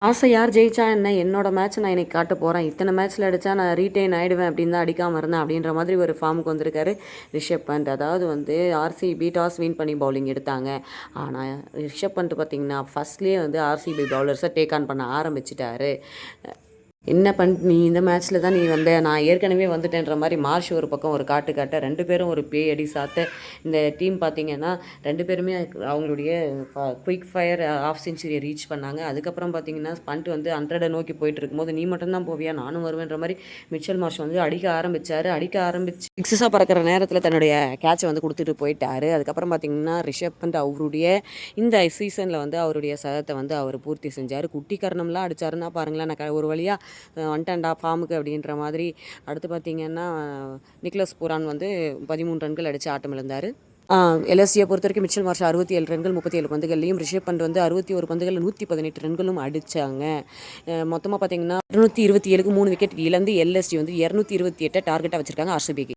ஆசை யார் ஜெயிச்சா என்ன, என்னோட மேட்ச் நான் இன்னைக்கு காட்ட போகிறேன், இத்தனை மேட்ச்சில் அடித்தா நான் ரீட்டைன் ஆகிடுவேன் அப்படின்னு தான் அடிக்காமல் இருந்தேன் அப்படின்ற மாதிரி ஒரு ஃபார்முக்கு வந்திருக்காரு ரிஷப் பண்ட். அதாவது வந்து ஆர்சிபி டாஸ் வின் பண்ணி பவுலிங் எடுத்தாங்க. ஆனால் ரிஷப் பண்ட் பார்த்திங்கன்னா ஃபஸ்ட்லேயே வந்து ஆர்சிபி பவுலர்ஸை டேக் ஆன் பண்ண ஆரம்பிச்சிட்டாரு. என்ன நீ இந்த மேட்ச்சில் தான் நீ வந்த, நான் ஏற்கனவே வந்துட்டேன்ற மாதிரி மார்ஷ் ஒரு பக்கம் ஒரு காட்ட ரெண்டு பேரும் ஒரு பேய் அடி சாத்த இந்த டீம் பார்த்திங்கன்னா ரெண்டு பேருமே அவங்களுடைய குயிக் ஃபயர் ஆஃப் செஞ்சுரியை ரீச் பண்ணாங்க. அதுக்கப்புறம் பார்த்திங்கன்னா பண்ட் வந்து 100 நோக்கி போயிட்டு இருக்கும்போது நீ மட்டும்தான் போவியா நானும் வருவேன்ற மாதிரி மிச்சல் மார்ஷ் வந்து அடிக்க ஆரம்பிச்சு சிக்ஸஸாக பறக்கிற நேரத்தில் தன்னுடைய கேட்சை வந்து கொடுத்துட்டு போயிட்டாரு. அதுக்கப்புறம் பார்த்திங்கன்னா ரிஷப் பண்ட் அவருடைய இந்த சீசனில் வந்து அவருடைய சதத்தை வந்து அவர் பூர்த்தி செஞ்சார். குட்டி கரணம்லாம் அடித்தாருன்னா பாருங்களேன், நான் ஒரு வழியாக வந்துட்டேன்டா ஃபார்முக்கு அப்படின்ற மாதிரி. அடுத்து பார்த்திங்கன்னா நிக்லஸ் பூரான் வந்து 13 ரன்கள் அடித்து ஆட்டம் இழந்தார். எல்எஸ்சியை பொறுத்த வரைக்கும் மிச்சல் மார்ஷ் 67 ரன்கள் 37 பந்துகள்லையும், ரிஷப் பண்ட் வந்து 61 பந்துகளில் 118 ரன்களும் அடித்தாங்க. மொத்தமாக பார்த்திங்கன்னா 227க்கு 3 விக்கெட் இழந்து எல்எஸ்சி வந்து 228 டார்கெட்டாக வச்சுருக்காங்க ஆர்சிபிக்கு.